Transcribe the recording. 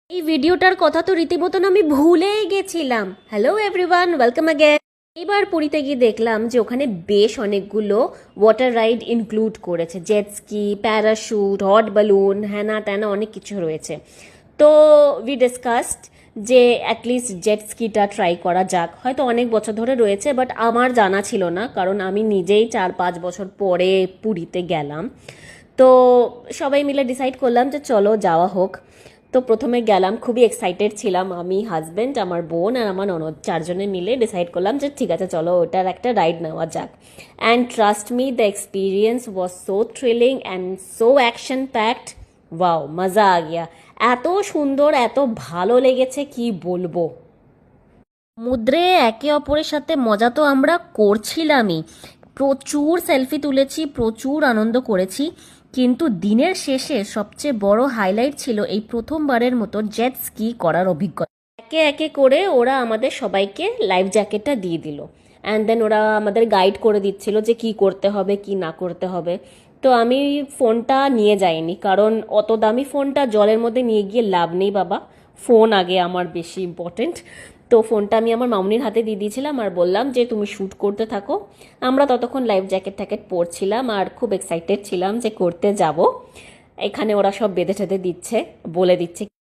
এই ভিডিওটার কথা তো রীতিমতন আমি ভুলেই গেছিলাম। Hello everyone, welcome again. এবার পুরীতে গিয়ে দেখলাম যে ওখানে বেশ অনেকগুলো ওয়াটার রাইড ইনক্লুড করেছে, জেট স্কি, প্যারাশুট, হট বালুন, হ্যানা ত্যানা অনেক কিছু রয়েছে। তো উই ডিসকাসড যে অ্যাটলিস্ট জেট স্কিটা ট্রাই করা যাক। হয়তো অনেক বছর ধরে রয়েছে, বাট আমার জানা ছিল না, কারণ আমি নিজেই 4-5 বছর পরে পুরীতে গেলাম। তো সবাই মিলে ডিসাইড করলাম যে চলো যাওয়া হোক। তো প্রথমে গেলাম, খুবই এক্সাইটেড ছিলাম, আমি, হাজব্যান্ড, আমার বোন আর আমার ননদ, চারজনে মিলে ডিসাইড করলাম যে ঠিক আছে চলো ওটার একটা রাইড নেওয়া যাক। And trust me, the experience was so thrilling and so action packed. Wow, মজা আ গিয়া। এত সুন্দর, এত ভালো লেগেছে কি বলবো। সমুদ্রে একে অপরের সাথে মজা তো আমরা করছিলামই, প্রচুর সেলফি তুলেছি, প্রচুর আনন্দ করেছি। কিন্তু দিনের শেষে সবচেয়ে বড় হাইলাইট ছিল এই প্রথমবারের মতো জেট স্কি করার অভিজ্ঞতা। একে একে করে ওরা আমাদের সবাইকে লাইফ জ্যাকেটটা দিয়ে দিল, অ্যান্ড দেন ওরা আমাদের গাইড করে দিচ্ছিল যে কি করতে হবে কি না করতে হবে। তো আমি ফোনটা নিয়ে যাইনি, কারণ অত দামি ফোনটা জলের মধ্যে নিয়ে গিয়ে লাভ নেই বাবা, ফোন আগে আমার বেশি ইম্পর্টেন্ট। তো ফোনটা আমি আমার মামুনির হাতে দিয়ে দিয়েছিলাম আর বললাম যে তুমি শ্যুট করতে থাকো। আমরা ততক্ষণ লাইফ জ্যাকেট ট্যাকেট পরছিলাম আর খুব এক্সাইটেড ছিলাম যে করতে যাব। এখানে ওরা সব বেঁধে টেঁধে দিচ্ছে, বলে দিচ্ছে